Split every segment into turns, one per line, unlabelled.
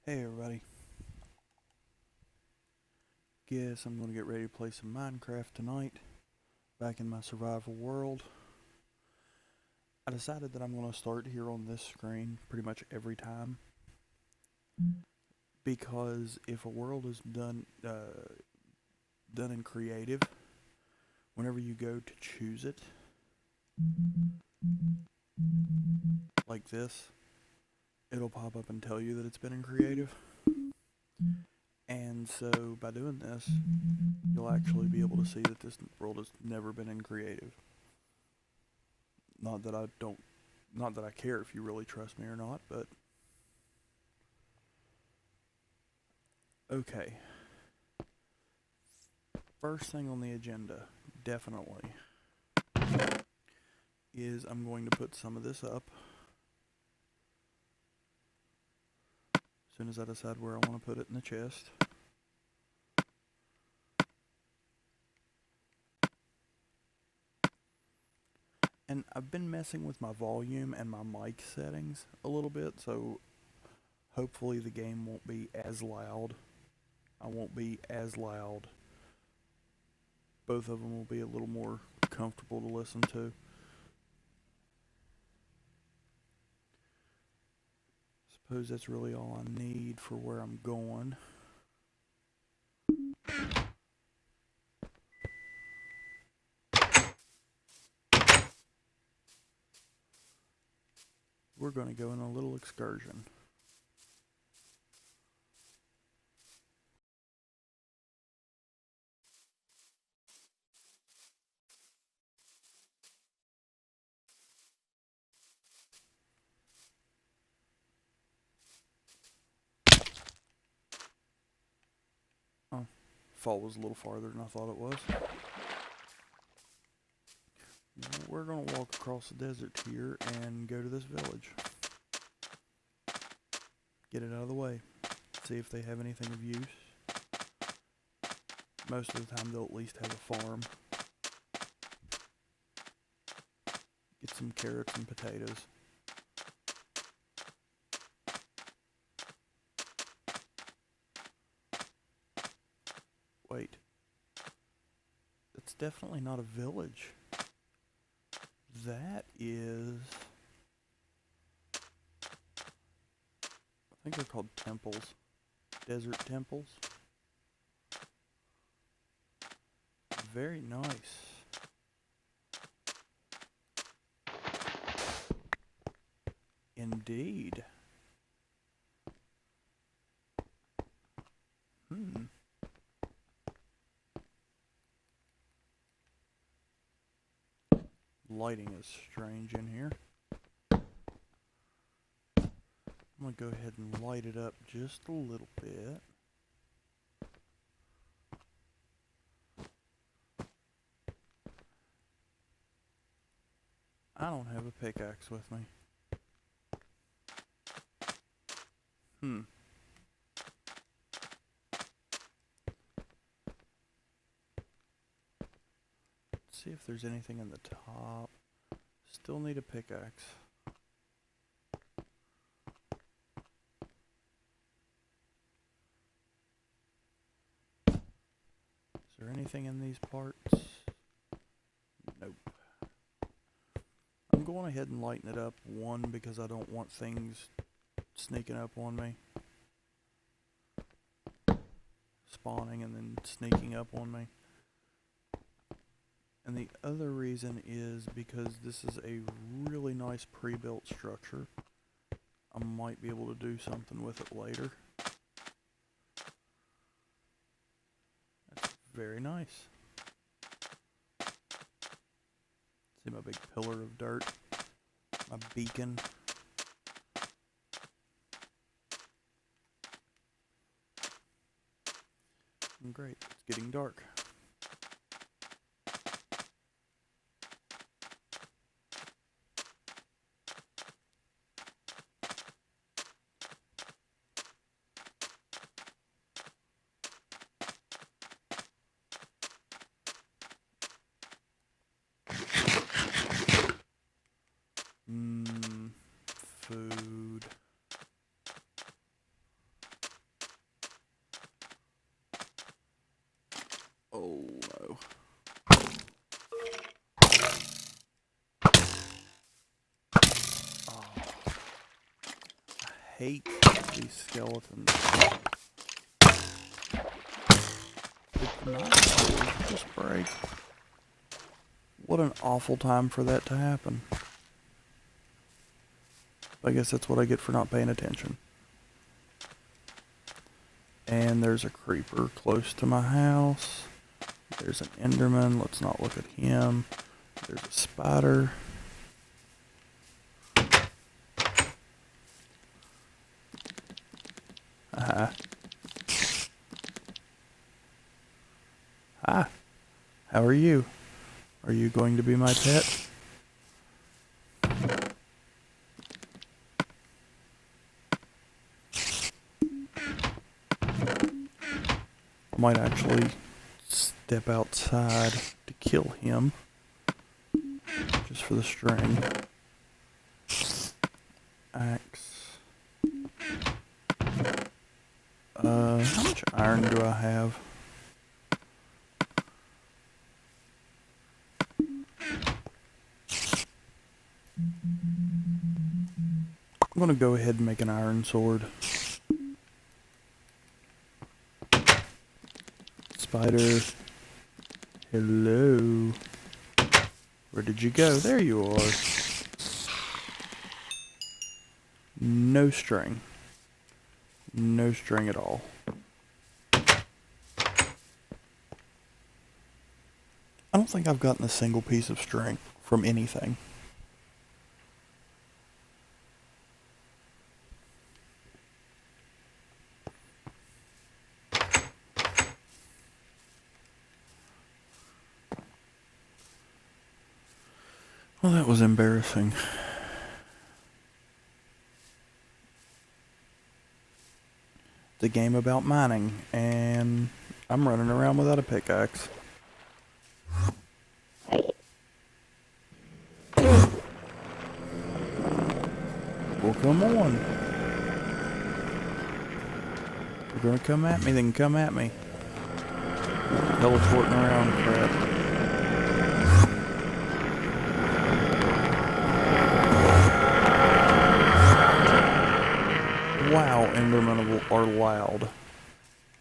Hey everybody, guess I'm going to get ready to play some Minecraft tonight, back in my survival world. I decided that I'm going to start here on this screen pretty much every time, because if a world is done in creative, whenever you go to choose it, like this, it'll pop up and tell you that it's been in creative. And so by doing this, you'll actually be able to see that this world has never been in creative. Not that I care if you really trust me or not, but okay. First thing on the agenda, definitely, is I'm going to put some of this up. As soon as I decide where I want to put it in the chest. And I've been messing with my volume and my mic settings a little bit, so hopefully the game won't be as loud. I won't be as loud. Both of them will be a little more comfortable to listen to. Suppose that's really all I need for where I'm going. We're going to go on a little excursion. Oh, fall was a little farther than I thought it was. We're going to walk across the desert here and go to this village. Get it out of the way. See if they have anything of use. Most of the time they'll at least have a farm. Get some carrots and potatoes. Wait. That's definitely not a village. That is... I think they're called temples. Desert temples. Very nice. Indeed. Lighting is strange in here. I'm going to go ahead and light it up just a little bit. I don't have a pickaxe with me. Let's see if there's anything in the top. Still need a pickaxe. Is there anything in these parts? Nope. I'm going ahead and lighten it up, one, because I don't want things sneaking up on me. Spawning and then sneaking up on me. And the other reason is because this is a really nice pre-built structure. I might be able to do something with it later. That's very nice. See my big pillar of dirt? My beacon. Great, it's getting dark. Food. hate these skeletons. Did the knife just break? What an awful time for that to happen. I guess that's what I get for not paying attention. And there's a creeper close to my house. There's an Enderman. Let's not look at him. There's a spider. Hi. Hi. How are you? Are you going to be my pet? I might actually step outside to kill him. Just for the string. Axe. How much iron do I have? I'm gonna go ahead and make an iron sword. Spider. Hello. Where did you go? There you are. No string. No string at all. I don't think I've gotten a single piece of string from anything. Well, that was embarrassing. The game about mining, and I'm running around without a pickaxe. Well, come on. If you're gonna come at me, then come at me. Teleporting around, crap. Wow, Endermen are loud.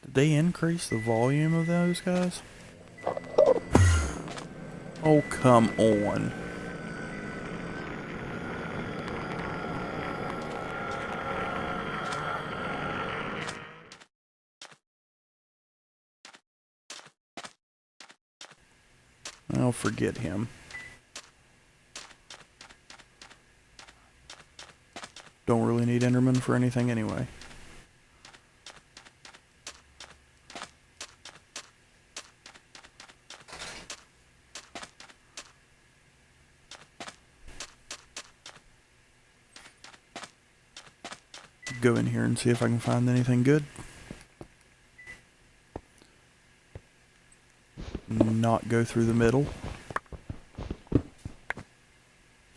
Did they increase the volume of those guys? Oh, come on. I'll forget him. Don't really need Enderman for anything anyway. Go in here and see if I can find anything good. Not go through the middle.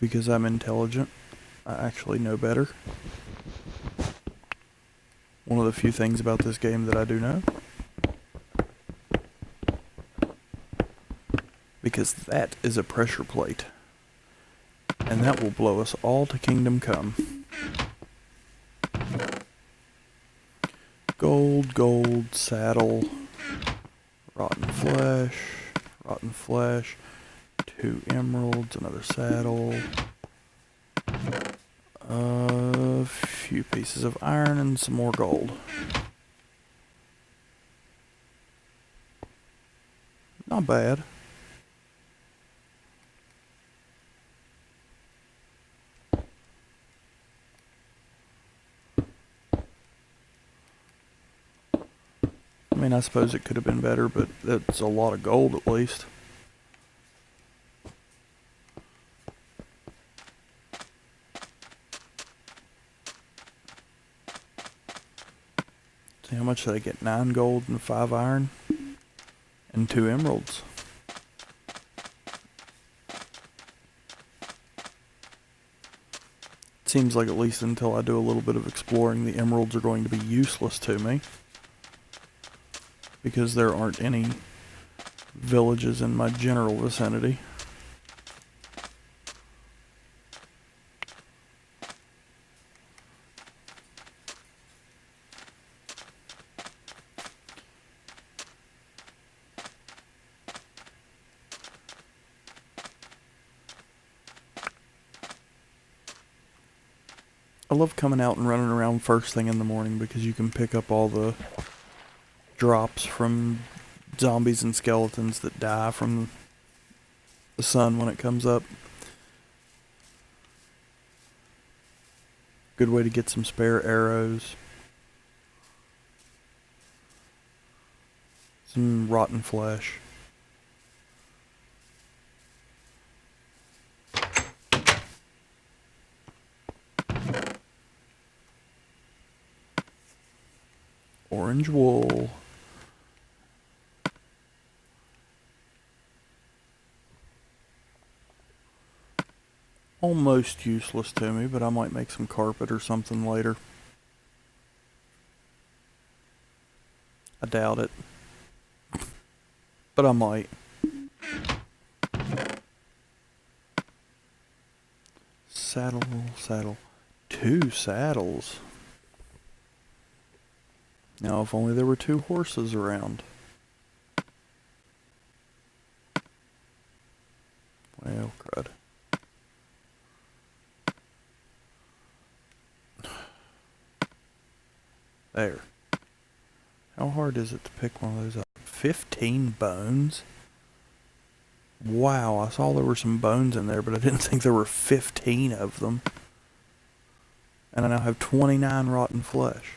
Because I'm intelligent. I actually know better. One of the few things about this game that I do know. Because that is a pressure plate. And that will blow us all to kingdom come. Gold, gold, saddle, rotten flesh, 2 emeralds, another saddle, a few pieces of iron, and some more gold. Not bad. I mean, I suppose it could have been better, but that's a lot of gold at least. See, how much did I get? 9 gold and 5 iron? And 2 emeralds. It seems like at least until I do a little bit of exploring, the emeralds are going to be useless to me. Because there aren't any villages in my general vicinity. I love coming out and running around first thing in the morning because you can pick up all the drops from zombies and skeletons that die from the sun when it comes up. Good way to get some spare arrows. Some rotten flesh. Orange wool. Almost useless to me, but I might make some carpet or something later. I doubt it. But I might. Saddle, saddle. 2 saddles. Now, if only there were 2 horses around. Well, crud. There. How hard is it to pick one of those up? 15 bones? Wow, I saw there were some bones in there, but I didn't think there were 15 of them. And I now have 29 rotten flesh.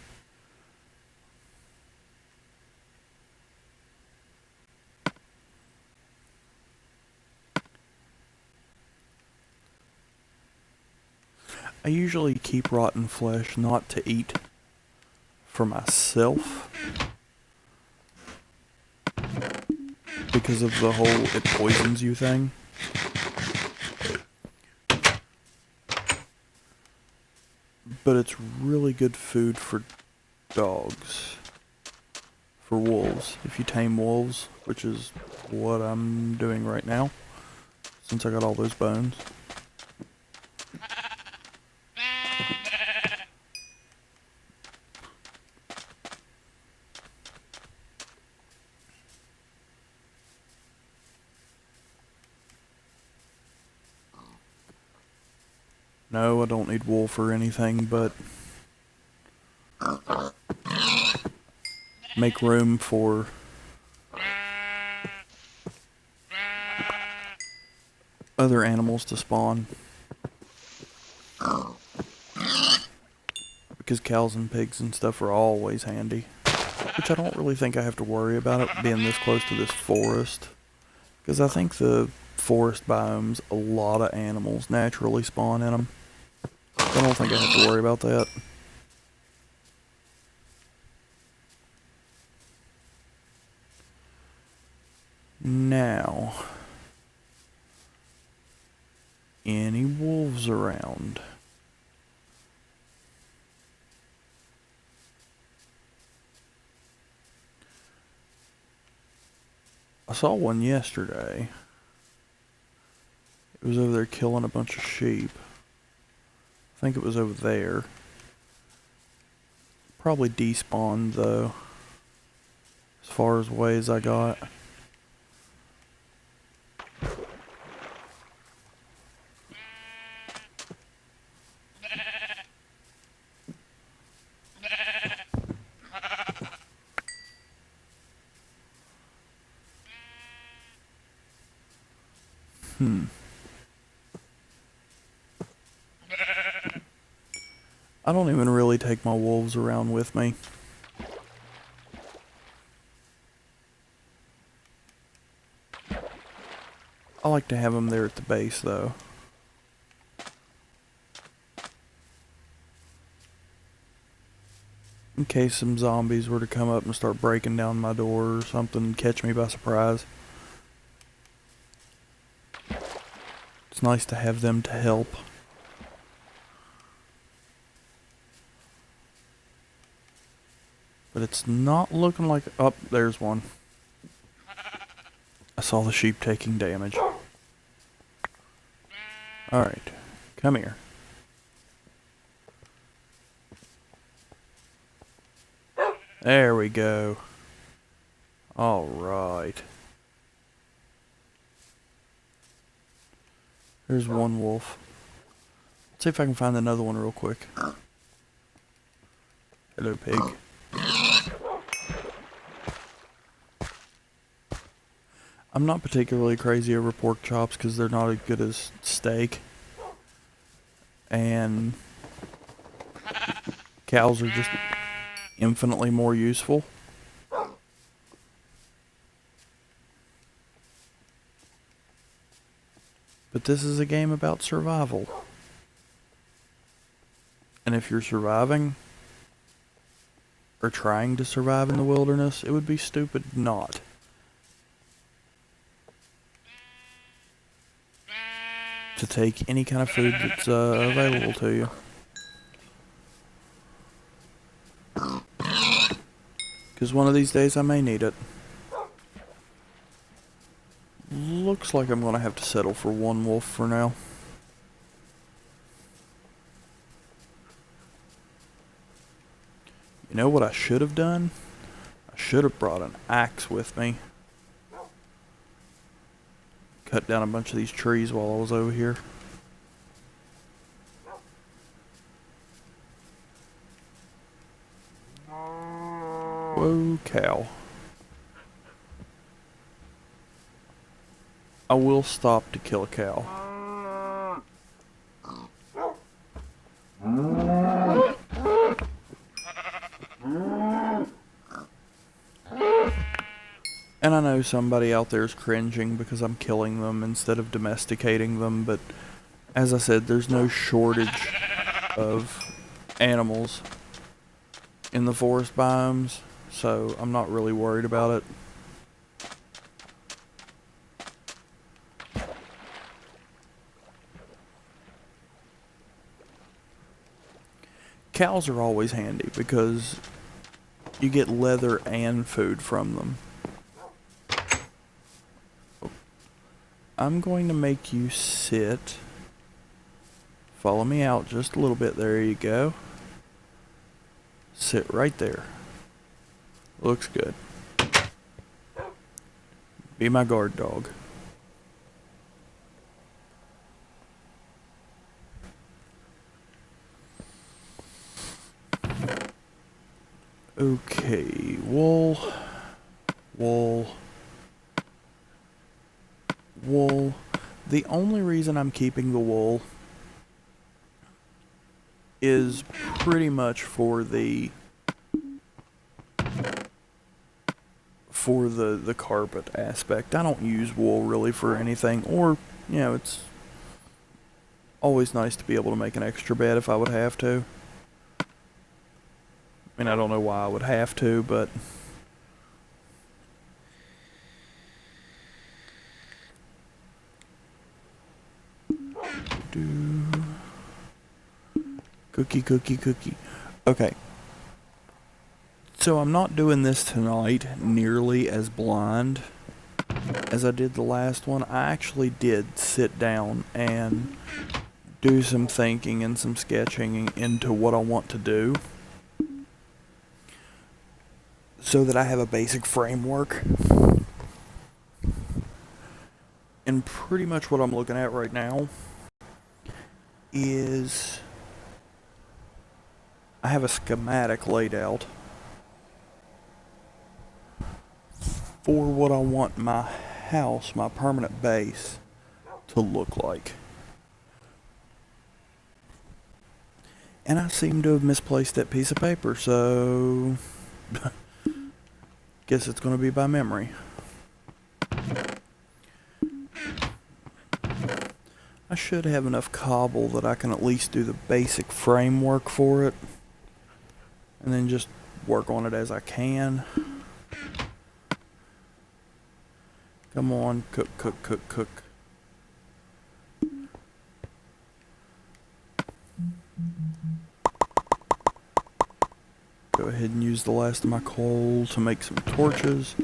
I usually keep rotten flesh not to eat for myself because of the whole it poisons you thing. But it's really good food for dogs. For wolves. If you tame wolves, which is what I'm doing right now, since I got all those bones. No, I don't need wool for anything, but make room for other animals to spawn. Because cows and pigs and stuff are always handy. Which I don't really think I have to worry about it being this close to this forest. Because I think the forest biomes, a lot of animals naturally spawn in them. I don't think I have to worry about that. Now, any wolves around? I saw one yesterday. It was over there killing a bunch of sheep. I think it was over there. Probably despawned though, as far as away as I got. I don't even really take my wolves around with me. I like to have them there at the base though. In case some zombies were to come up and start breaking down my door or something and catch me by surprise. It's nice to have them to help. But it's not looking like... Oh, there's one. I saw the sheep taking damage. Alright, come here. There we go. Alright. There's one wolf. See if I can find another one real quick. Hello, pig. I'm not particularly crazy over pork chops because they're not as good as steak. And cows are just infinitely more useful. But this is a game about survival. And if you're surviving, or trying to survive in the wilderness, it would be stupid not. To take any kind of food that's available to you. Because one of these days I may need it. Looks like I'm going to have to settle for one wolf for now. You know what I should have done? I should have brought an axe with me. Cut down a bunch of these trees while I was over here. Whoa, cow. I will stop to kill a cow. And I know somebody out there is cringing because I'm killing them instead of domesticating them, but as I said, there's no shortage of animals in the forest biomes, so I'm not really worried about it. Cows are always handy because you get leather and food from them. I'm going to make you sit. Follow me out just a little bit. There you go. Sit right there. Looks good. Be my guard dog. Okay, wool. The only reason I'm keeping the wool is pretty much for the carpet aspect. I don't use wool really for anything, or, you know, it's always nice to be able to make an extra bed if I would have to. I mean, I don't know why I would have to, but cookie. Okay. So I'm not doing this tonight nearly as blind as I did the last one. I actually did sit down and do some thinking and some sketching into what I want to do, so that I have a basic framework. And pretty much what I'm looking at right now is I have a schematic laid out for what I want my house, my permanent base, to look like. And I seem to have misplaced that piece of paper, so guess it's going to be by memory. I should have enough cobble that I can at least do the basic framework for it, and then just work on it as I can. Come on, cook. Go ahead and use the last of my coal to make some torches.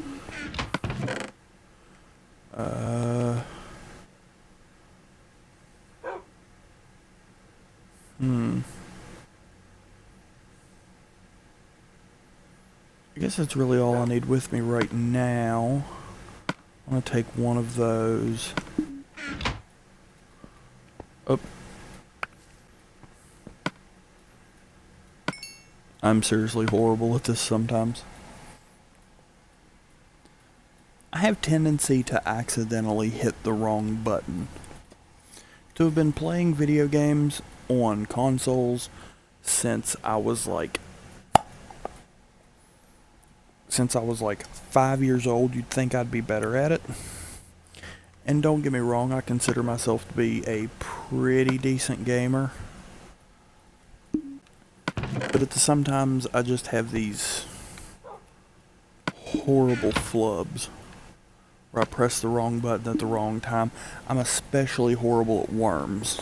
I guess that's really all I need with me right now. I'm going to take one of those. Oh. I'm seriously horrible at this sometimes. I have tendency to accidentally hit the wrong button. To have been playing video games on consoles since I was like 5 years old, you'd think I'd be better at it. And don't get me wrong, I consider myself to be a pretty decent gamer. But sometimes I just have these horrible flubs where I press the wrong button at the wrong time. I'm especially horrible at Worms.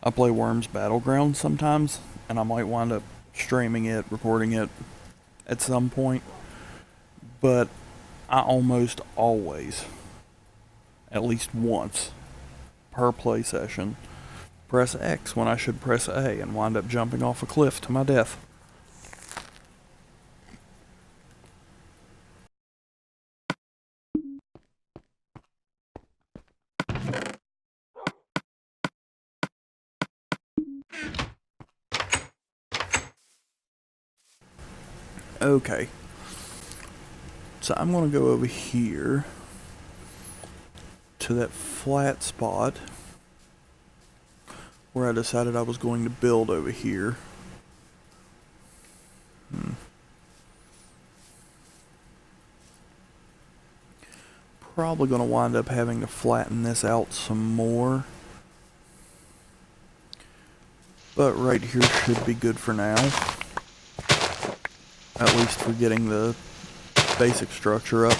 I play Worms Battlegrounds sometimes, and I might wind up streaming it, recording it at some point. But I almost always, at least once per play session, press X when I should press A and wind up jumping off a cliff to my death. Okay. So I'm going to go over here to that flat spot where I decided I was going to build over here. Probably going to wind up having to flatten this out some more. But right here should be good for now. At least for getting the basic structure up.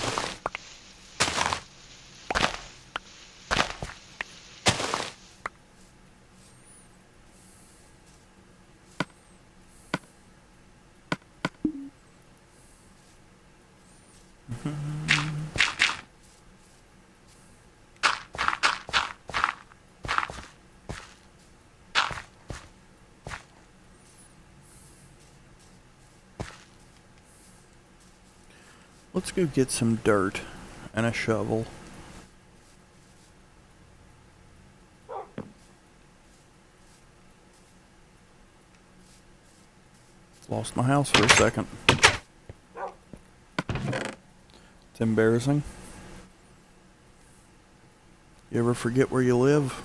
Let's go get some dirt and a shovel. Lost my house for a second. It's embarrassing. You ever forget where you live?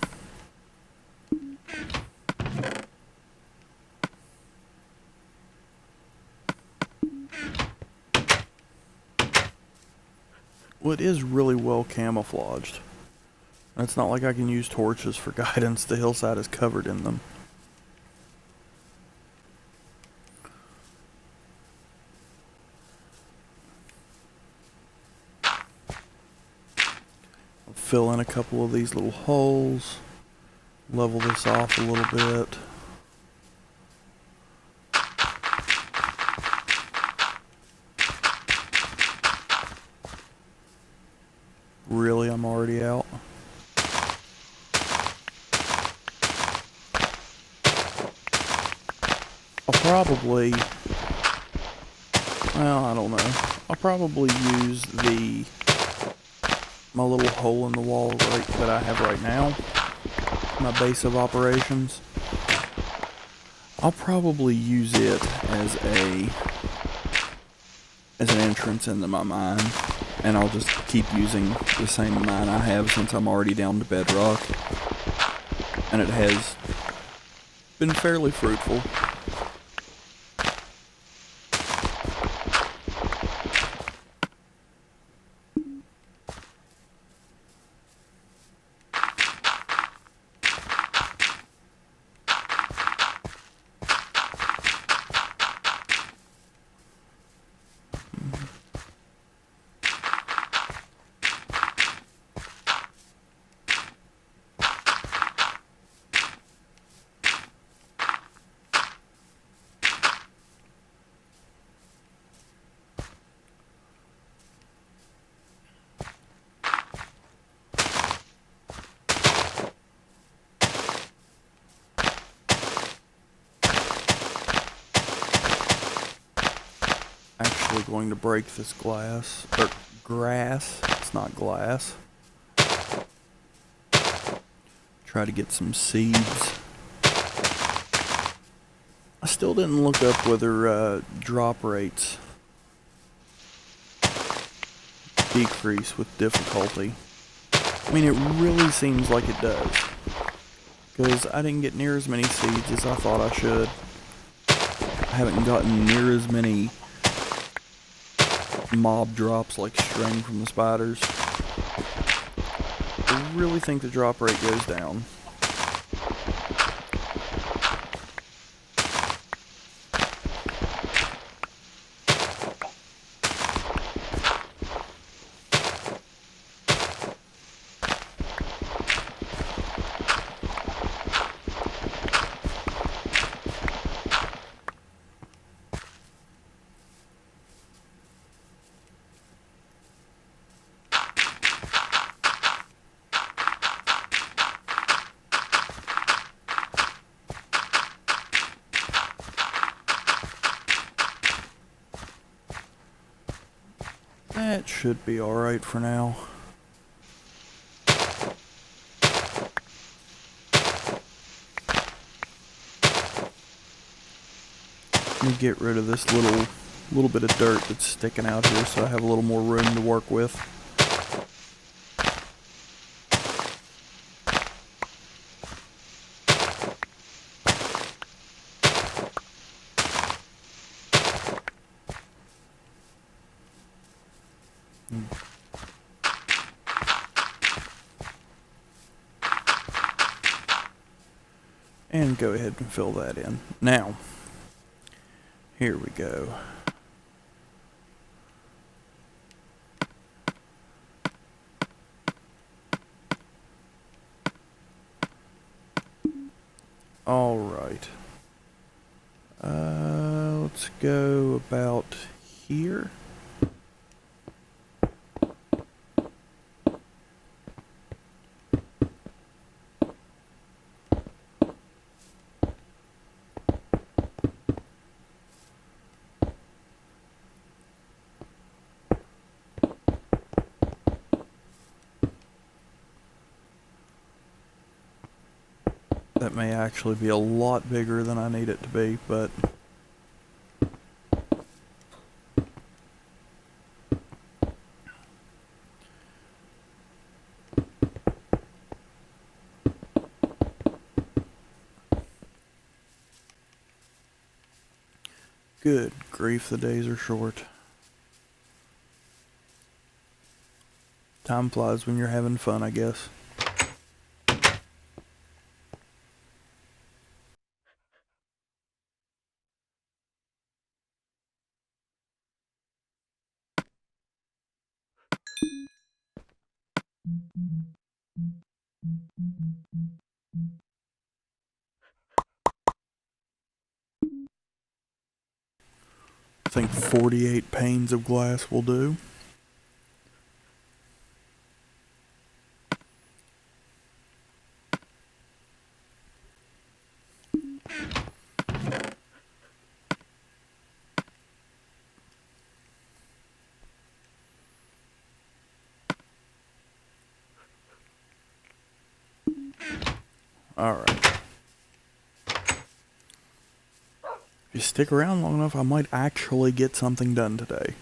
Well, it is really well camouflaged. It's not like I can use torches for guidance. The hillside is covered in them. I'll fill in a couple of these little holes. Level this off a little bit. Really, I'm already out? I'll probably, well, I don't know. I'll probably use my little hole in the wall that I have right now, my base of operations. I'll probably use it as an entrance into my mine, and I'll just keep using the same mine I have since I'm already down to bedrock, and it has been fairly fruitful. Actually going to break this glass, or grass, it's not glass. Try to get some seeds. I still didn't look up whether drop rates decrease with difficulty. I mean, it really seems like it does. Because I didn't get near as many seeds as I thought I should. I haven't gotten near as many mob drops like string from the spiders. I really think the drop rate goes down. That should be alright for now. Let me get rid of this little bit of dirt that's sticking out here so I have a little more room to work with. And go ahead and fill that in. Now, here we go. All right. Let's go about here. That may actually be a lot bigger than I need it to be, but good grief, the days are short. Time flies when you're having fun, I guess. I think 48 panes of glass will do. Alright. If you stick around long enough, I might actually get something done today.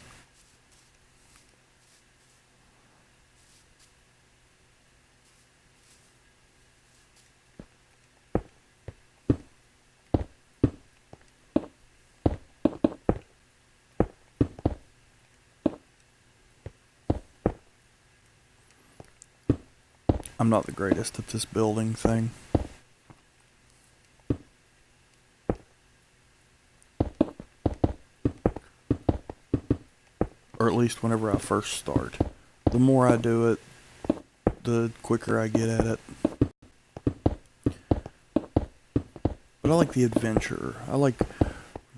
I'm not the greatest at this building thing. Or at least whenever I first start. The more I do it, the quicker I get at it. But I like the adventure. I like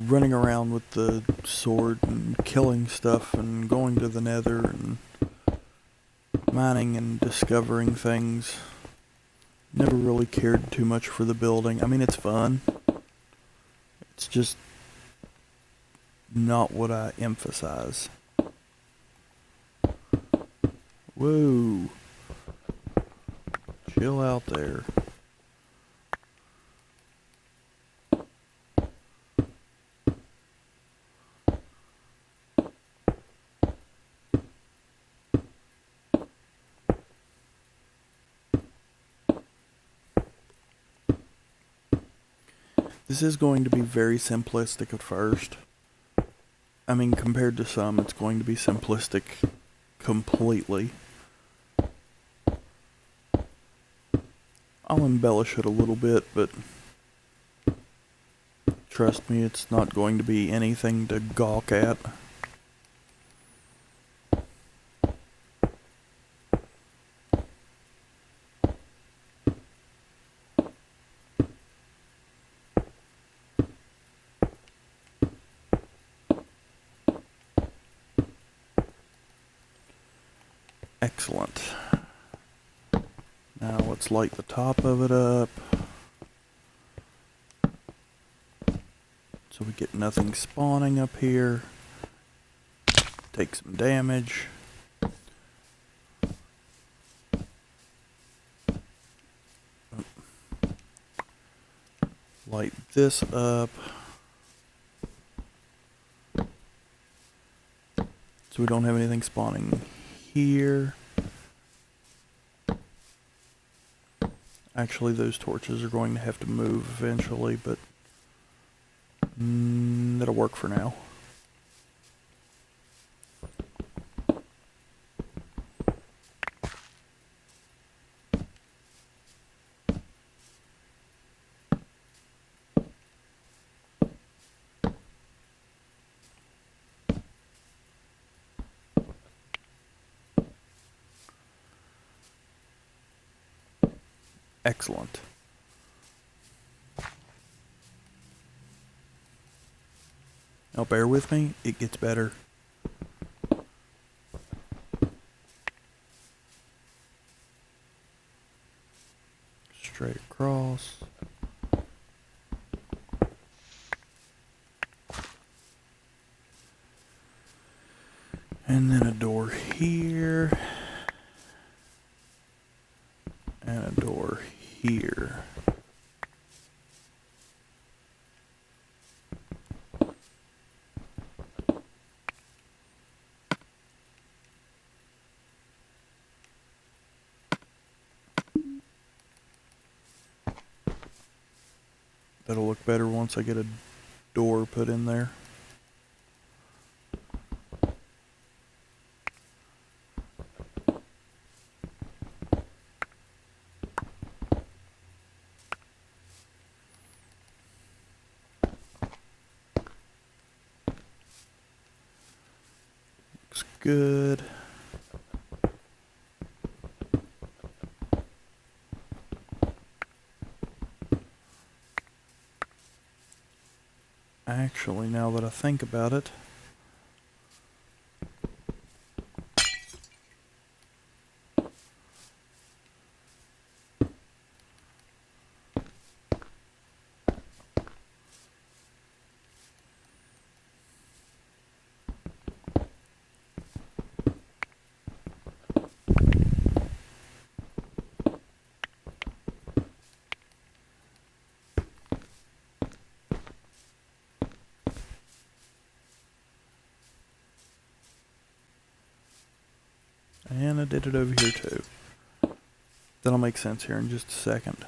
running around with the sword and killing stuff and going to the nether and mining and discovering things. Never really cared too much for the building. I mean, it's fun. It's just not what I emphasize. Whoa. Chill out there. This is going to be very simplistic at first. I mean, compared to some, it's going to be simplistic completely. I'll embellish it a little bit, but trust me, it's not going to be anything to gawk at. Excellent. Now let's light the top of it up so we get nothing spawning up here. Take some damage. Light this up so we don't have anything spawning here. Actually, those torches are going to have to move eventually, but that'll work for now. Excellent. Now bear with me, it gets better. Straight across. And then a door here. And a door here. That'll look better once I get a door put in there. Looks good. Actually, now that I think about it, and I did it over here too. That'll make sense here in just a second.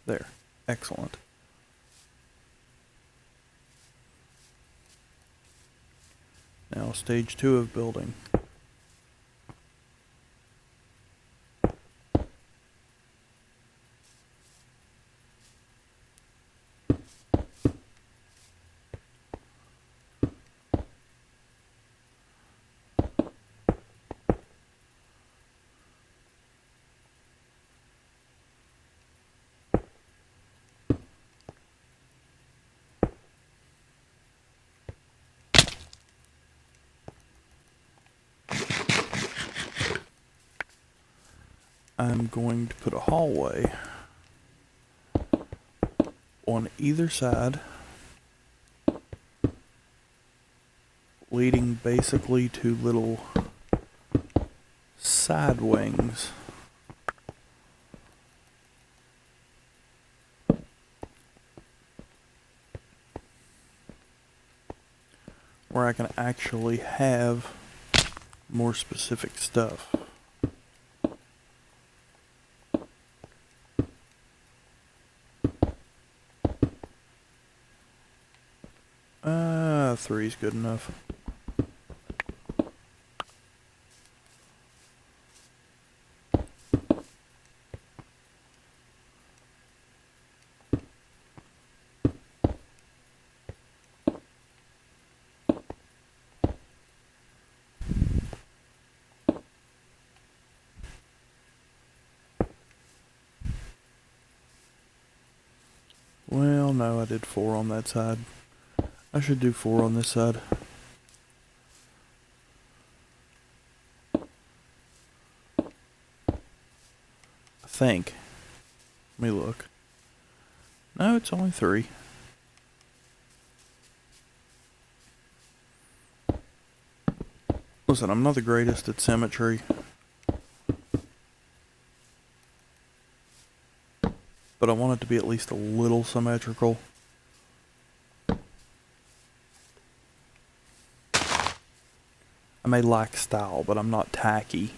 There. Excellent. Now stage 2 of building. I'm going to put a hallway on either side, leading basically to little side wings. where I can actually have more specific stuff. 3's good enough. Well, no, I did 4 on that side. I should do 4 on this side. I think. Let me look. No, it's only 3. Listen, I'm not the greatest at symmetry, but I want it to be at least a little symmetrical. I may lack style, but I'm not tacky.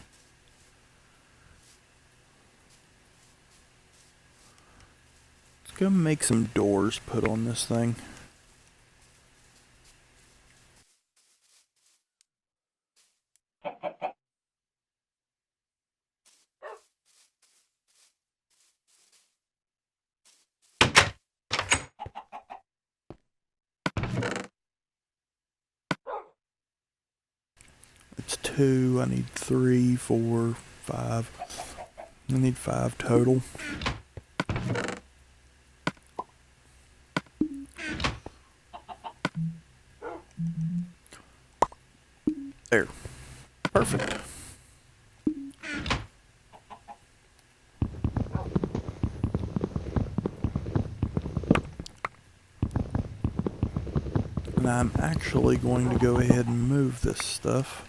Let's go make some doors put on this thing. It's 2, I need 3, 4, 5. I need 5 total. There. Perfect. And I'm actually going to go ahead and move this stuff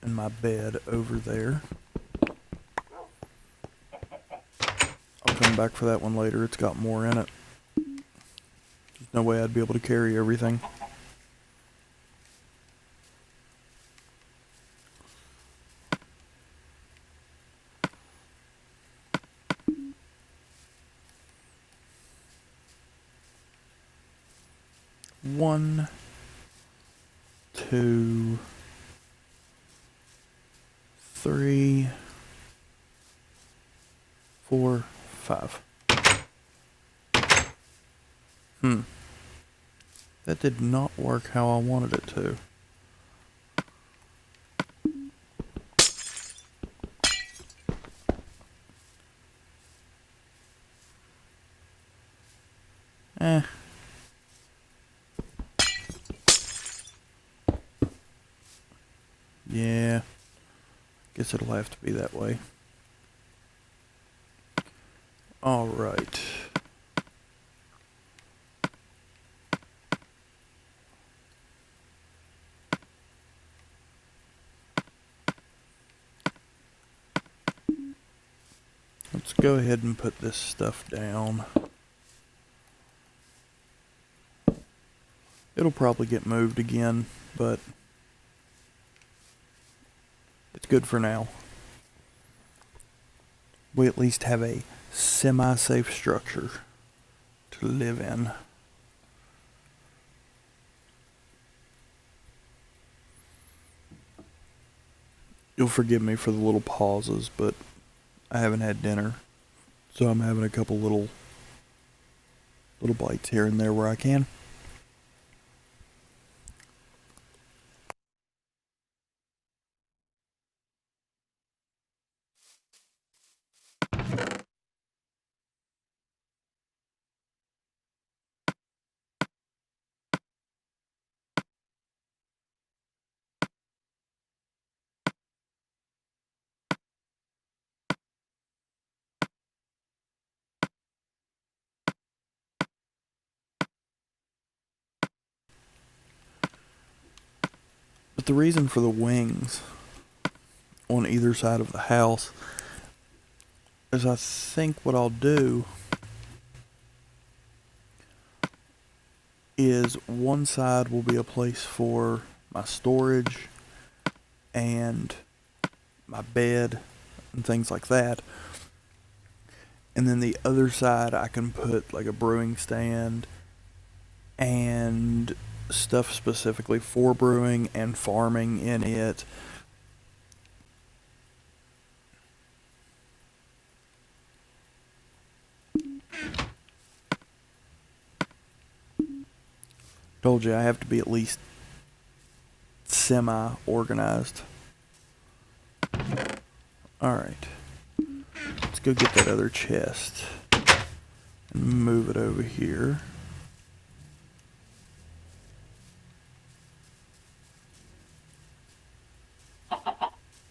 in my bed over there. I'll come back for that one later. It's got more in it. There's no way I'd be able to carry everything. One, 2, 3, 4, 5. That did not work how I wanted it to. Yeah. Guess it'll have to be that way. Alright. Let's go ahead and put this stuff down. It'll probably get moved again, but it's good for now. We at least have a semi-safe structure to live in. You'll forgive me for the little pauses, but I haven't had dinner, so I'm having a couple little bites here and there where I can. But the reason for the wings on either side of the house is I think what I'll do is one side will be a place for my storage and my bed and things like that. And then the other side I can put like a brewing stand and stuff specifically for brewing and farming in it. Told you I have to be at least semi-organized. Alright. Let's go get that other chest and move it over here.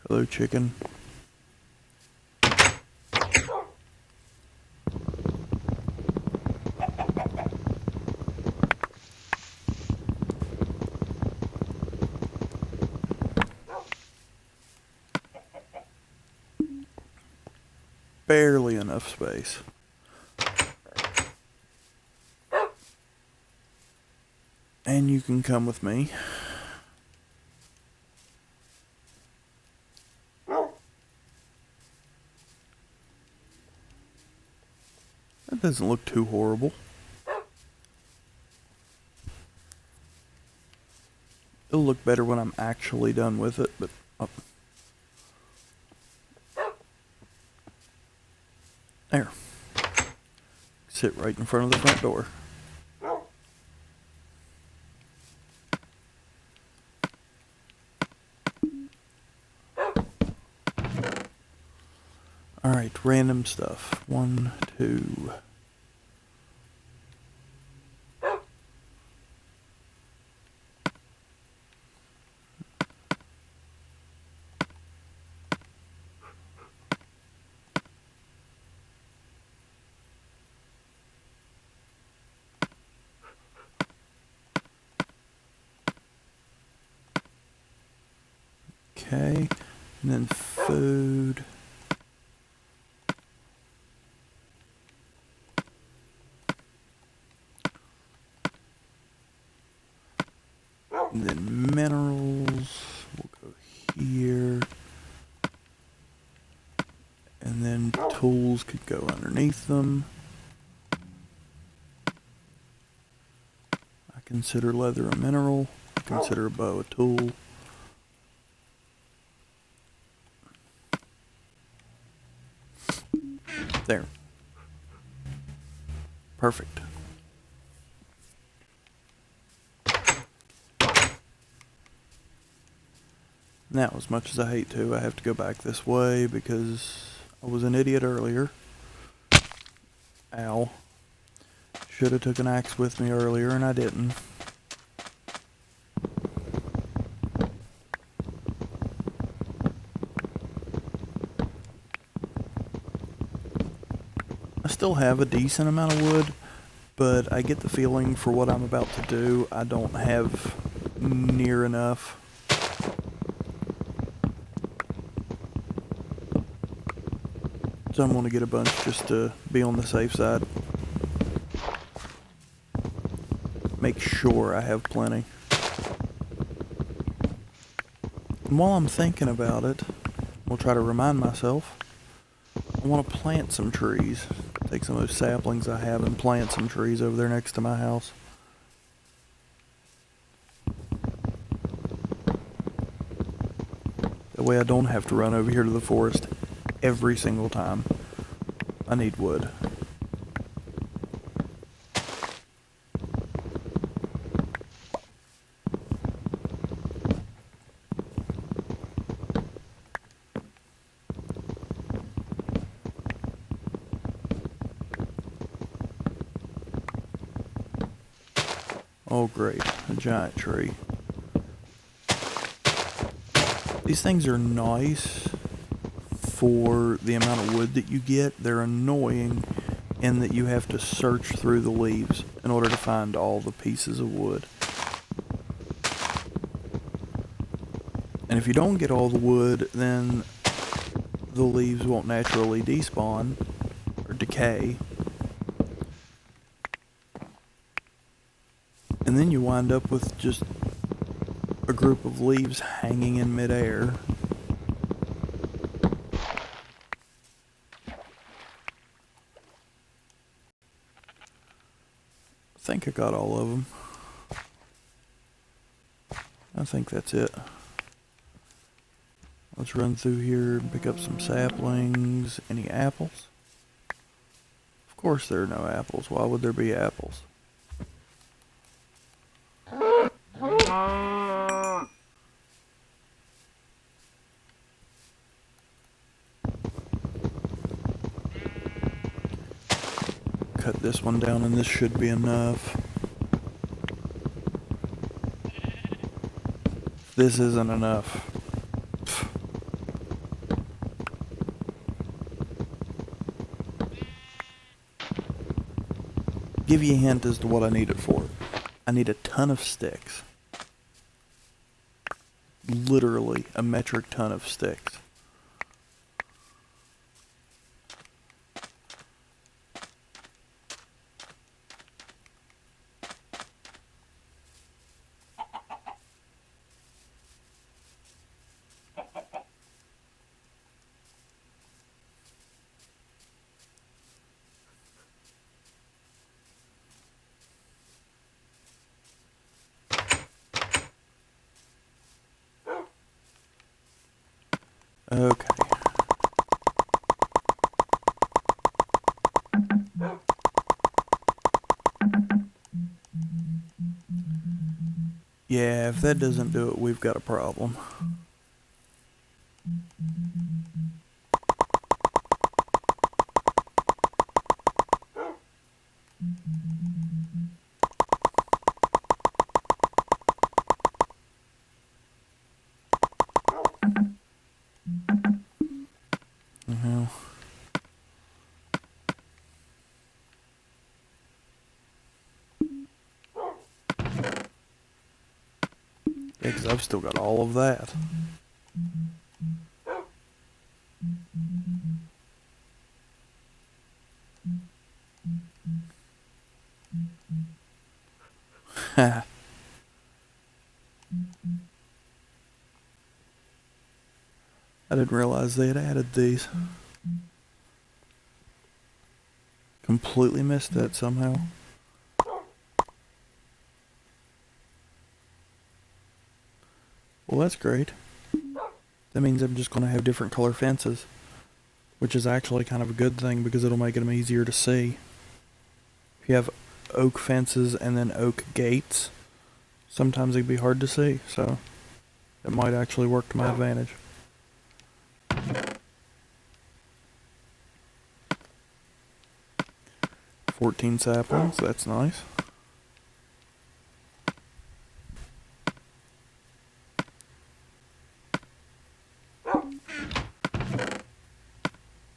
Hello, chicken. Barely enough space. And you can come with me. That doesn't look too horrible. It'll look better when I'm actually done with it, but there. Sit right in front of the front door. Alright, random stuff. 1, 2. Okay, and then food. And then minerals, we'll go here. And then tools could go underneath them. I consider leather a mineral. I consider a bow a tool. There. Perfect. Now, as much as I hate to, I have to go back this way because I was an idiot earlier. Ow. Should have took an axe with me earlier and I didn't. I still have a decent amount of wood, but I get the feeling for what I'm about to do, I don't have near enough. So I'm going to get a bunch just to be on the safe side. Make sure I have plenty. And while I'm thinking about it, I'll try to remind myself, I want to plant some trees. Take some of those saplings I have and plant some trees over there next to my house. That way I don't have to run over here to the forest every single time. I need wood. Oh great, a giant tree. These things are nice for the amount of wood that you get. They're annoying in that you have to search through the leaves in order to find all the pieces of wood. And if you don't get all the wood, then the leaves won't naturally despawn or decay. And then you wind up with just a group of leaves hanging in midair. I think I got all of them. I think that's it. Let's run through here and pick up some saplings. Any apples? Of course there are no apples. Why would there be apples? Cut this one down and this should be enough. This isn't enough. Give you a hint as to what I need it for. I need a ton of sticks. Literally a metric ton of sticks. Okay. Yeah, if that doesn't do it, we've got a problem. Uh-huh. Yeah, 'cause I've still got all of that. Ha. I didn't realize they had added these. Completely missed that somehow. Well, that's great. That means I'm just going to have different color fences, which is actually kind of a good thing because it'll make them easier to see. If you have oak fences and then oak gates, sometimes it'd be hard to see, so it might actually work to my advantage. $14 saplings, that's nice.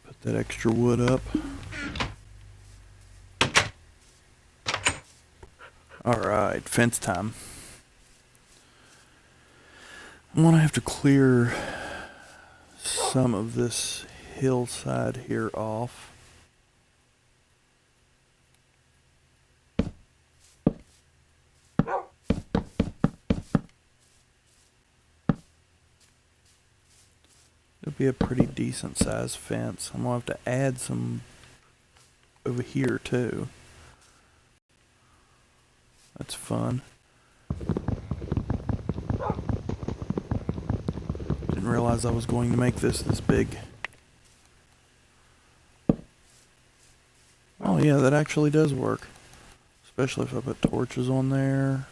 Put that extra wood up. Alright, fence time. I'm gonna have to clear some of this hillside here off. It'll be a pretty decent sized fence. I'm gonna have to add some over here too. That's fun. Didn't realize I was going to make this big. Oh yeah, that actually does work. Especially if I put torches on there.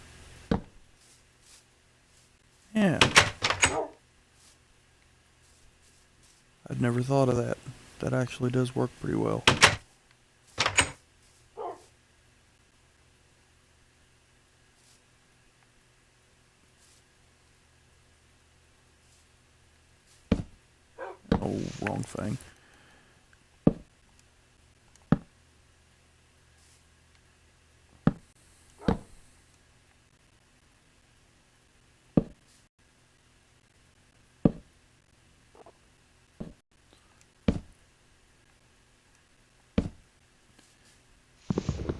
Yeah. I'd never thought of that. That actually does work pretty well. Oh, wrong thing.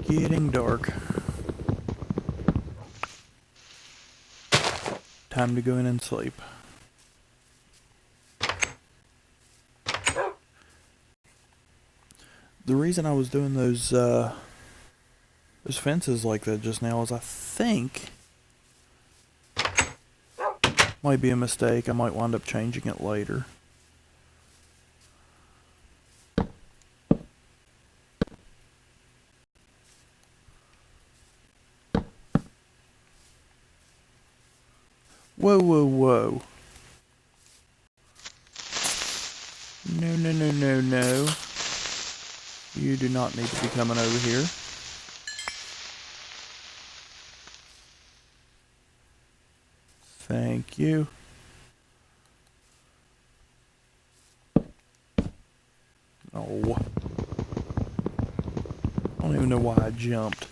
Getting dark. Time to go in and sleep. The reason I was doing those fences like that just now is I think might be a mistake. I might wind up changing it later. Whoa, whoa, whoa. No, no, no, no, no. You do not need to be coming over here. Thank you. Oh. I don't even know why I jumped.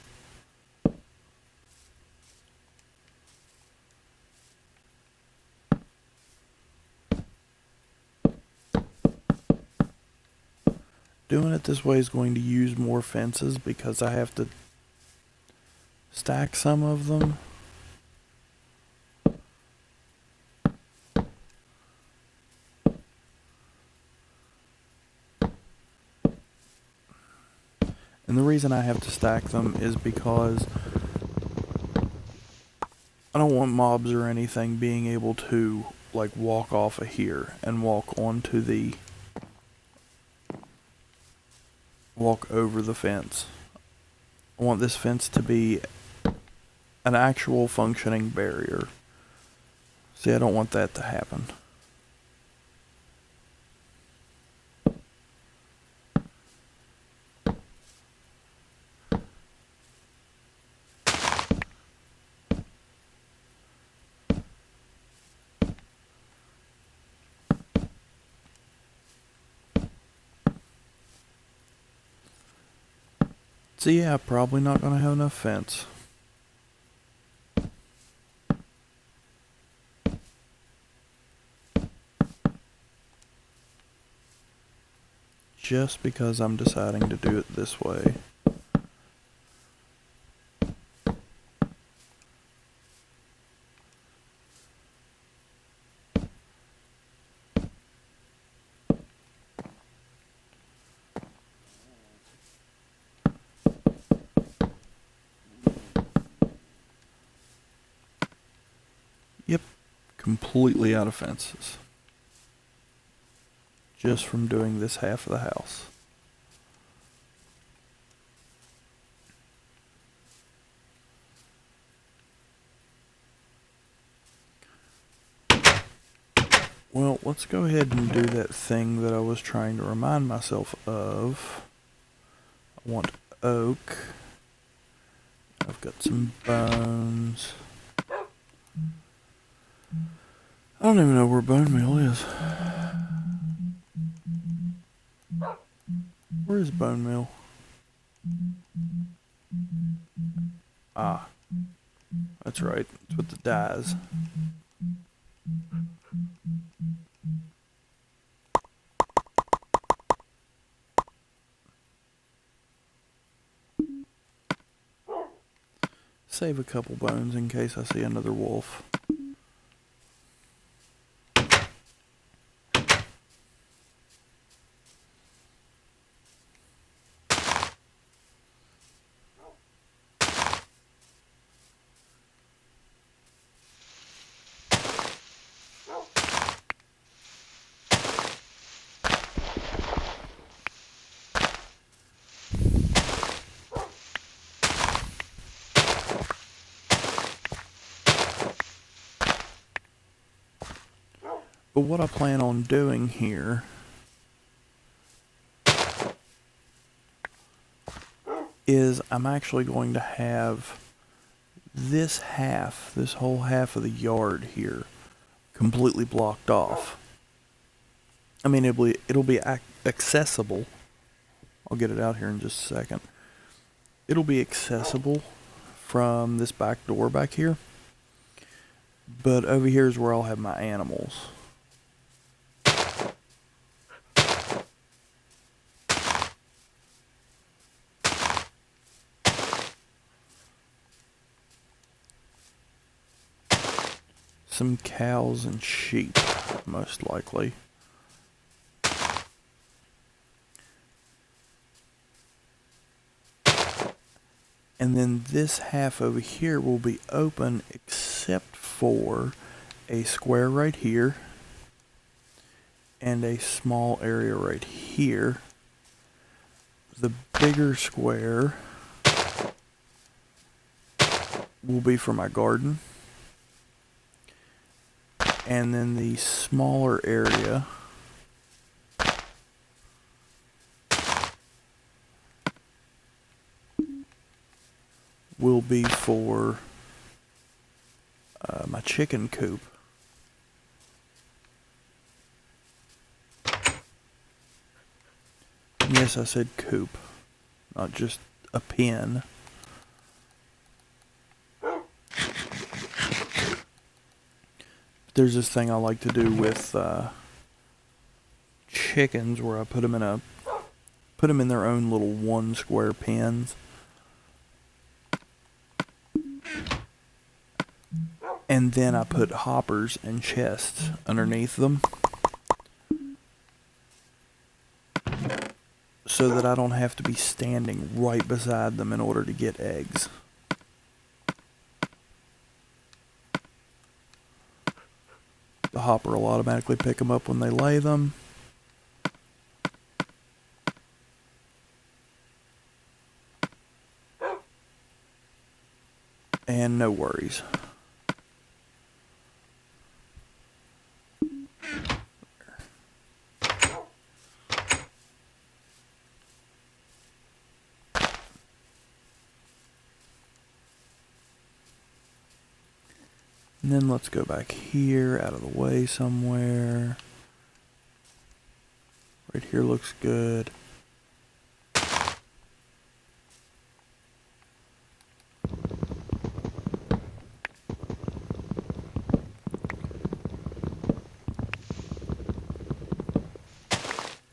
Doing it this way is going to use more fences because I have to stack some of them. And the reason I have to stack them is because I don't want mobs or anything being able to like walk off of here and walk over the fence. I want this fence to be an actual functioning barrier. See, I don't want that to happen. So yeah, probably not gonna have enough fence. Just because I'm deciding to do it this way. Yep, completely out of fences. Just from doing this half of the house. Well, let's go ahead and do that thing that I was trying to remind myself of. I want oak. I've got some bones. I don't even know where bone meal is. Where is bone meal? Ah, that's right. It's with the dyes. Save a couple bones in case I see another wolf. But what I plan on doing here is I'm actually going to have this whole half of the yard here, completely blocked off. I mean, it'll be accessible. I'll get it out here in just a second. It'll be accessible from this back door back here. But over here is where I'll have my animals. some cows and sheep, most likely. And then this half over here will be open except for a square right here and a small area right here. The bigger square will be for my garden. And then the smaller area will be for my chicken coop. Yes, I said coop, not just a pen. There's this thing I like to do with chickens where I put them in their own little 1 square pens. And then I put hoppers and chests underneath them so that I don't have to be standing right beside them in order to get eggs. The hopper will automatically pick them up when they lay them. And no worries. And then let's go back here, out of the way somewhere. Right here looks good.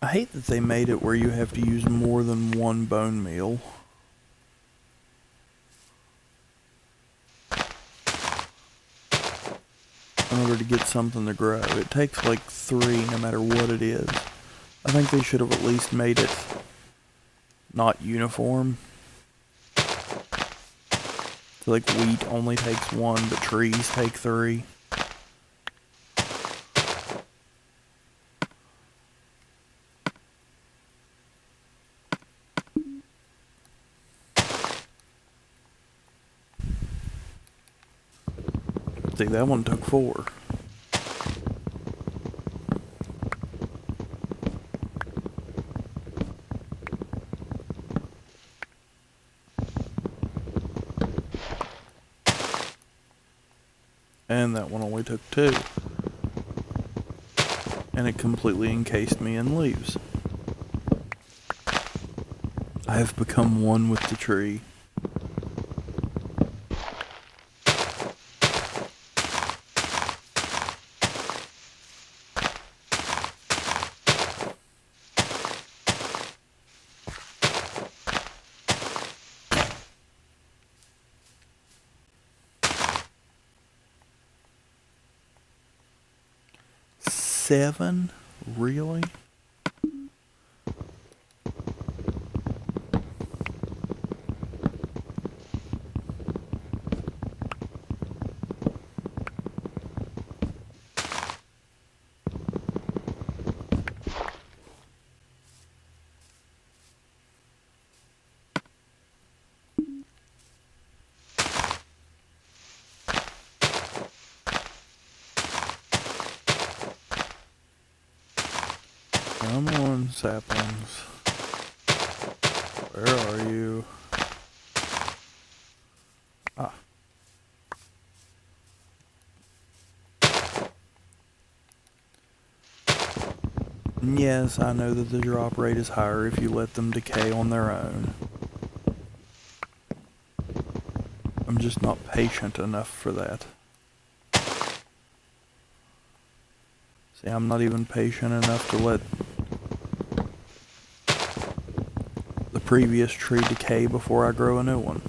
I hate that they made it where you have to use more than 1 bone meal. In order to get something to grow. It takes like 3 no matter what it is. I think they should have at least made it not uniform. So like wheat only takes 1, but trees take 3. See, that one took 4. And that one only took 2. And it completely encased me in leaves. I have become one with the tree. Seven? Really? Come on, saplings. Where are you? Ah. Yes, I know that the drop rate is higher if you let them decay on their own. I'm just not patient enough for that. See, I'm not even patient enough to let the previous tree decay before I grow a new one.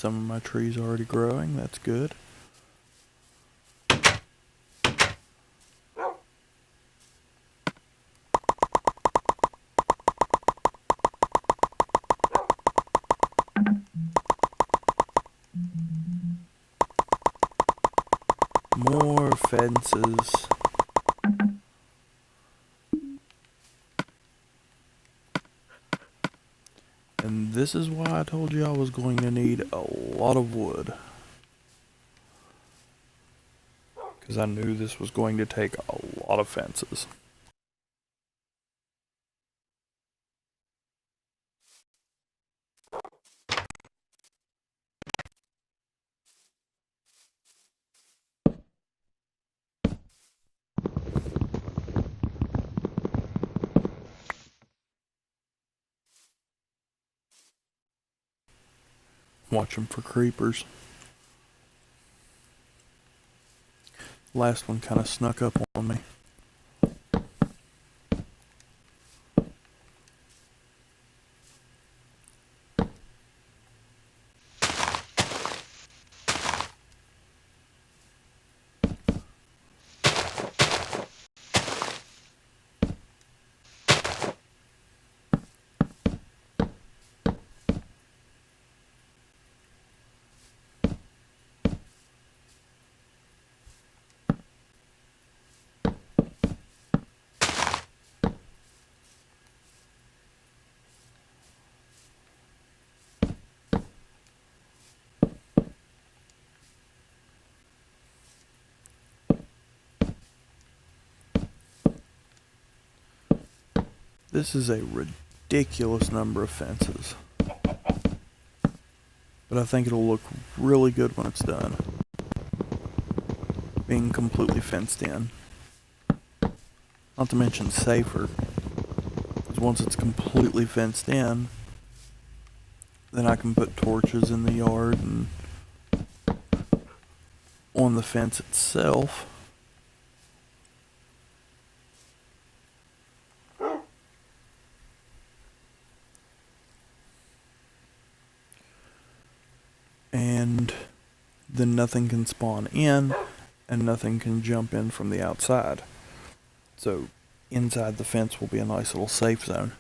Some of my trees are already growing, that's good. More fences. And this is why I told you I was going to need a lot of wood. Because I knew this was going to take a lot of fences. Watching for creepers. Last one kind of snuck up on me. This is a ridiculous number of fences. But I think it'll look really good when it's done. Being completely fenced in. Not to mention safer. Because once it's completely fenced in, then I can put torches in the yard and on the fence itself. And then nothing can spawn in and nothing can jump in from the outside. So inside the fence will be a nice little safe zone.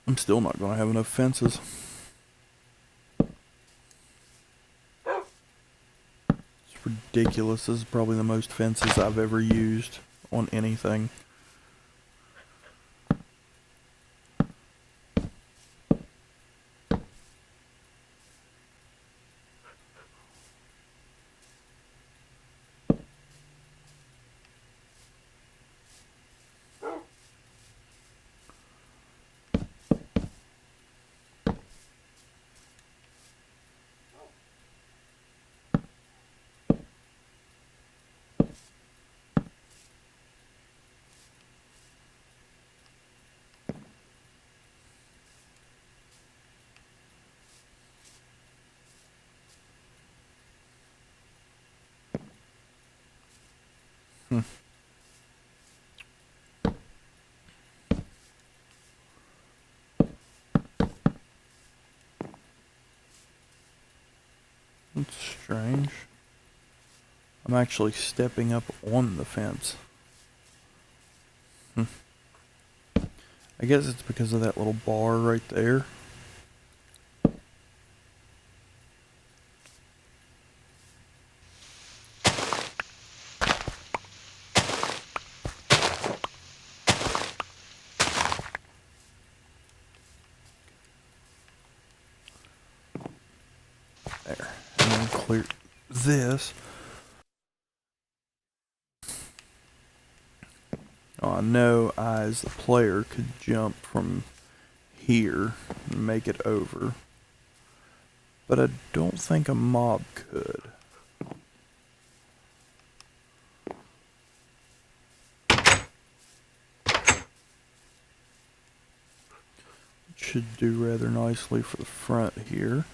I'm still not going to have enough fences. It's ridiculous. This is probably the most fences I've ever used on anything. That's strange. I'm actually stepping up on the fence. I guess it's because of that little bar right there. clear this. Now, I know I, as the player, could jump from here and make it over, but I don't think a mob could. It should do rather nicely for the front here.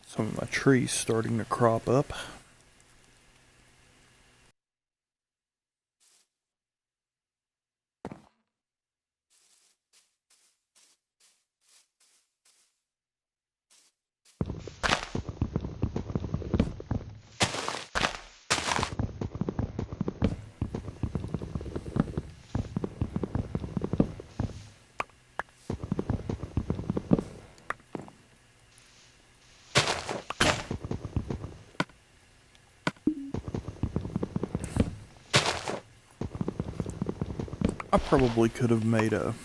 Some of my trees starting to crop up. I probably could have made a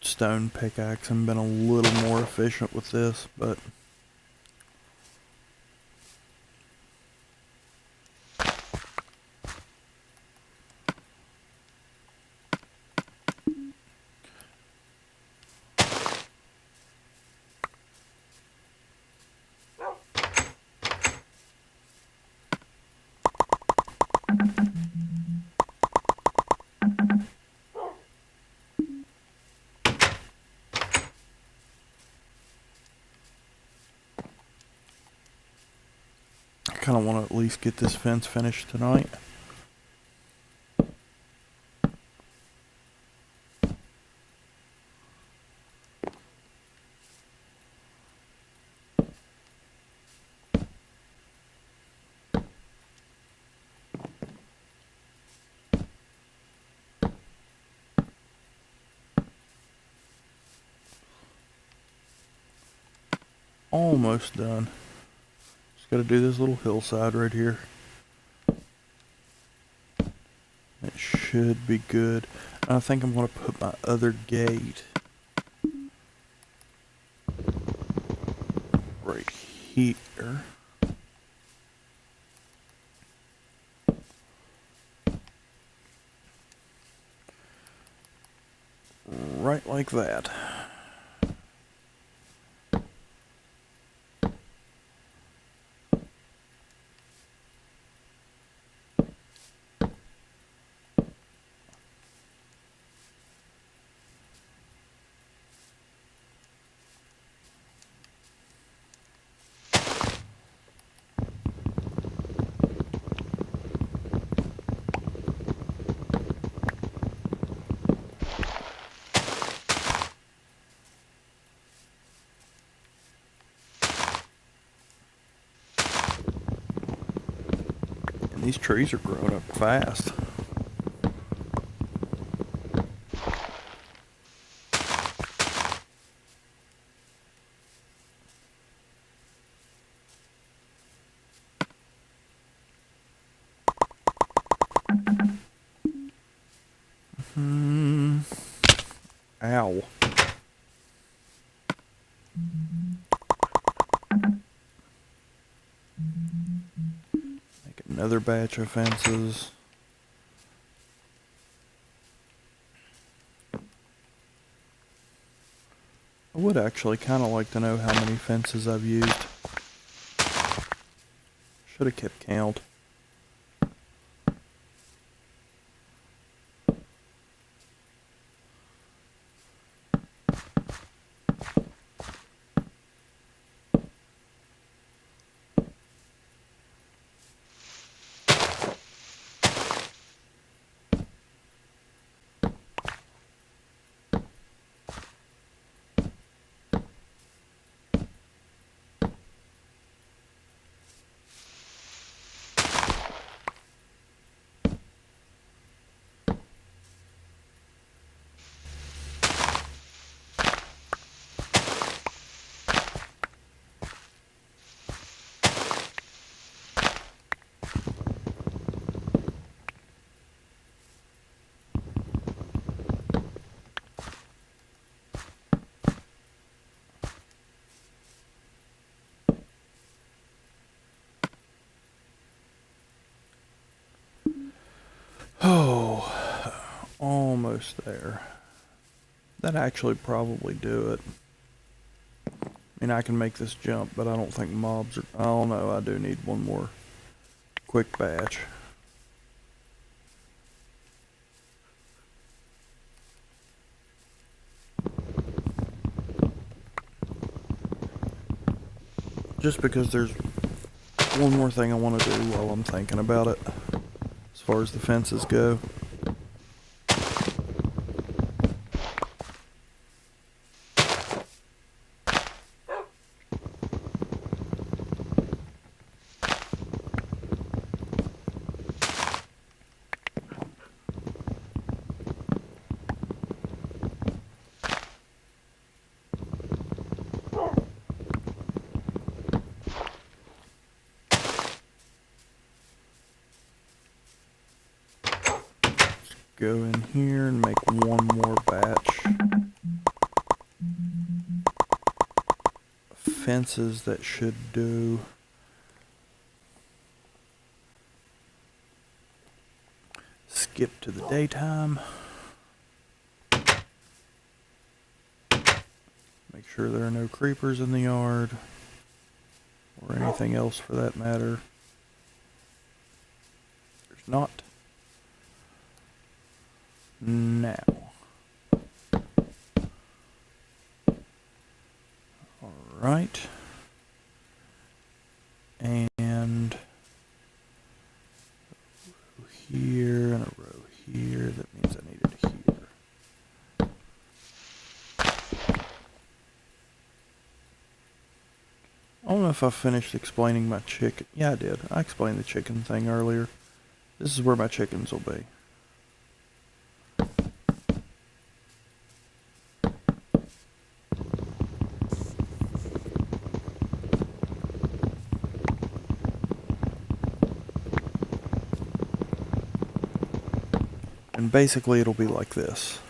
stone pickaxe and been a little more efficient with this, but I kind of want to at least get this fence finished tonight. Almost done. Just got to do this little hillside right here. It should be good. I think I'm going to put my other gate right here. Right like that. And these trees are growing up fast. Ow. Make another batch of fences. I would actually kind of like to know how many fences I've used. Should have kept count. Oh, almost there. That'd actually probably do it. I mean, I can make this jump, but I don't think mobs are... Oh no, I do need one more quick batch. Just because there's one more thing I want to do while I'm thinking about it, as far as the fences go. Go in here and make one more batch. Fences that should do. Skip to the daytime. Make sure there are no creepers in the yard. Or anything else for that matter. There's not. Now. Alright. And here and a row here. That means I need it here. I don't know if I finished explaining my chicken. Yeah, I did. I explained the chicken thing earlier. This is where my chickens will be. And basically it'll be like this.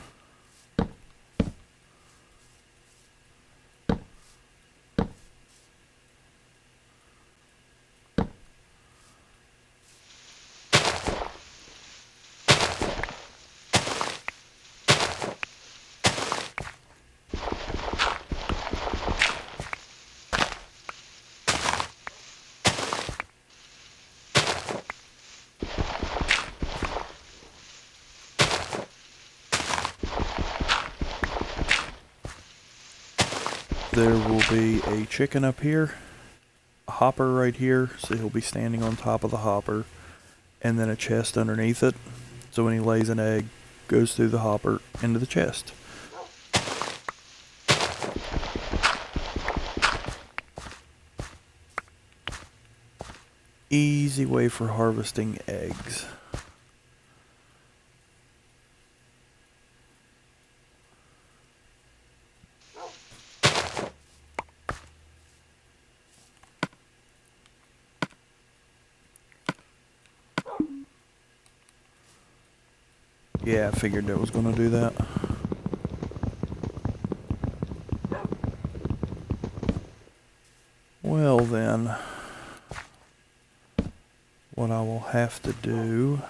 There will be a chicken up here, a hopper right here, so he'll be standing on top of the hopper, and then a chest underneath it, so when he lays an egg, goes through the hopper into the chest. Easy way for harvesting eggs. Yeah, I figured that was going to do that. Well then, what I will have to do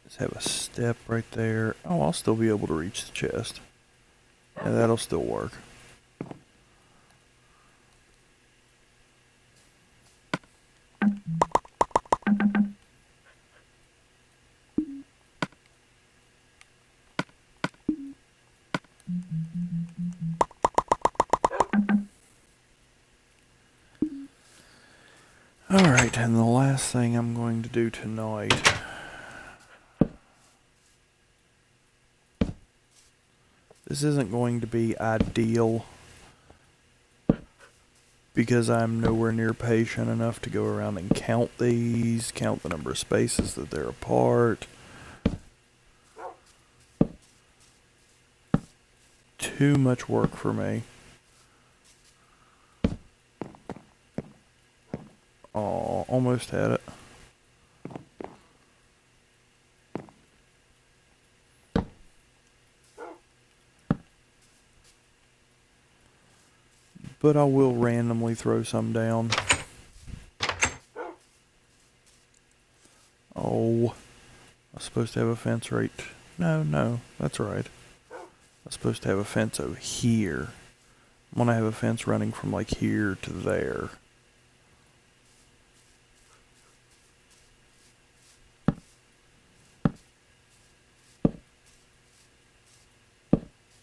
is have a step right there. Oh, I'll still be able to reach the chest. Yeah, that'll still work. Alright, and the last thing I'm going to do tonight this isn't going to be ideal because I'm nowhere near patient enough to go around and count these, count the number of spaces that they're apart. Too much work for me. Oh, almost had it. But I will randomly throw some down. Oh, I'm supposed to have a fence right... No, that's right. I'm supposed to have a fence over here. I'm gonna have a fence running from like here to there.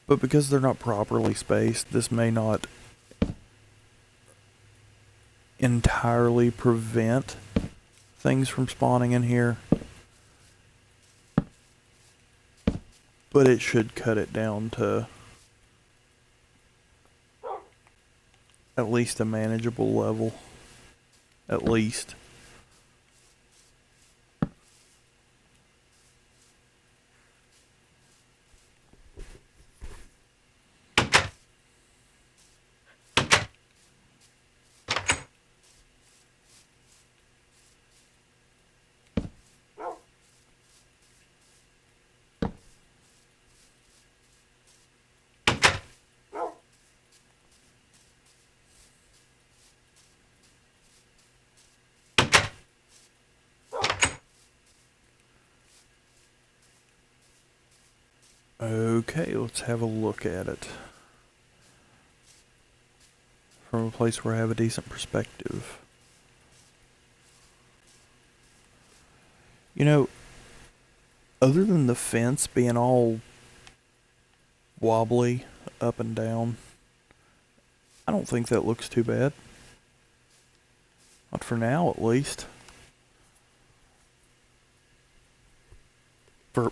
But because they're not properly spaced, this may not entirely prevent things from spawning in here. But it should cut it down to at least a manageable level. At least. Okay, let's have a look at it from a place where I have a decent perspective. You know, other than the fence being all wobbly up and down, I don't think that looks too bad. Not for now, at least. For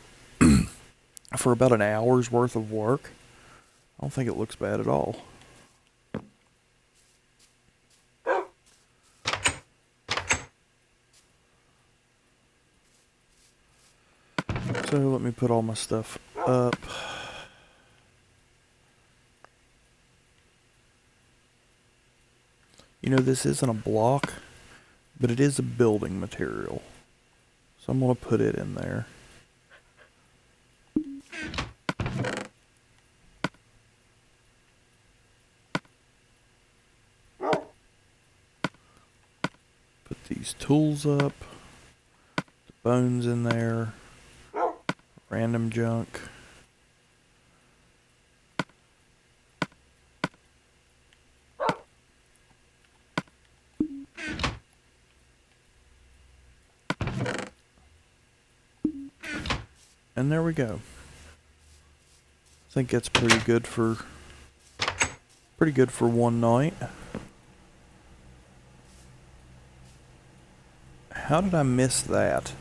for about an hour's worth of work, I don't think it looks bad at all. So let me put all my stuff up. You know, this isn't a block, but it is a building material. So I'm going to put it in there. Put these tools up. The bones in there. Random junk. And there we go. I think that's pretty good for one night. How did I miss that?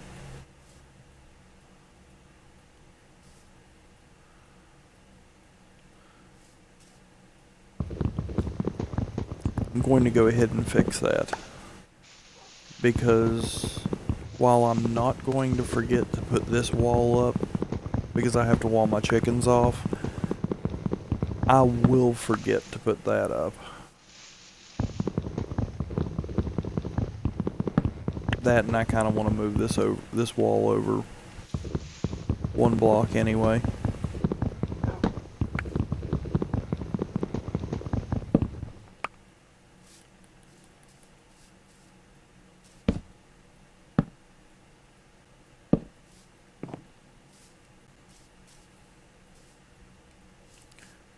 I'm going to go ahead and fix that, because while I'm not going to forget to put this wall up because I have to wall my chickens off, I will forget to put that up. That, and I kind of want to move this wall over one block anyway.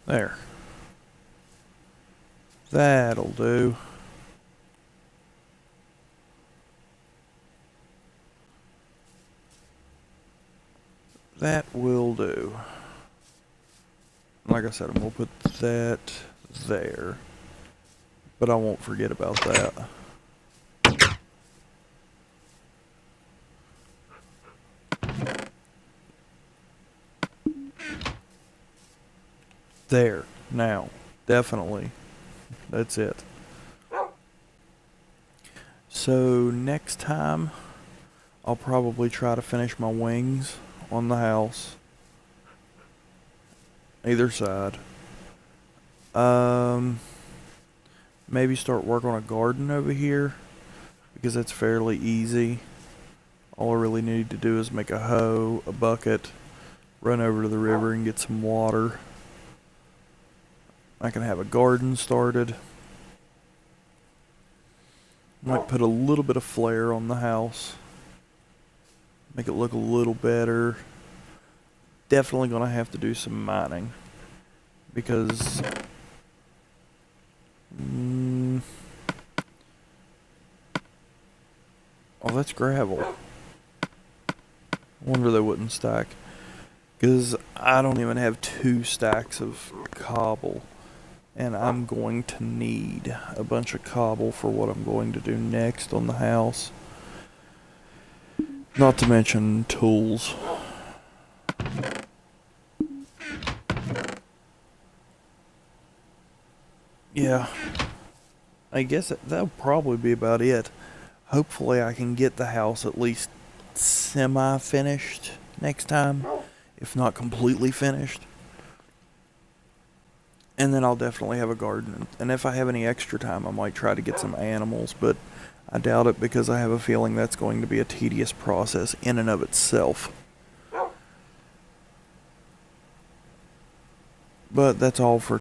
There. That'll do. That will do. Like I said, I'm going to put that there, but I won't forget about that. There. Now. Definitely. That's it. So next time, I'll probably try to finish my wings on the house. Either side. Maybe start work on a garden over here, because that's fairly easy. All I really need to do is make a hoe, a bucket, run over to the river and get some water. I can have a garden started. Might put a little bit of flair on the house. make it look a little better. Definitely gonna have to do some mining because oh, that's gravel. Wonder they wouldn't stack. Because I don't even have 2 stacks of cobble. And I'm going to need a bunch of cobble for what I'm going to do next on the house. Not to mention tools. Yeah. I guess that'll probably be about it. Hopefully I can get the house at least semi-finished next time, if not completely finished. And then I'll definitely have a garden. And if I have any extra time, I might try to get some animals, but I doubt it because I have a feeling that's going to be a tedious process in and of itself. But that's all for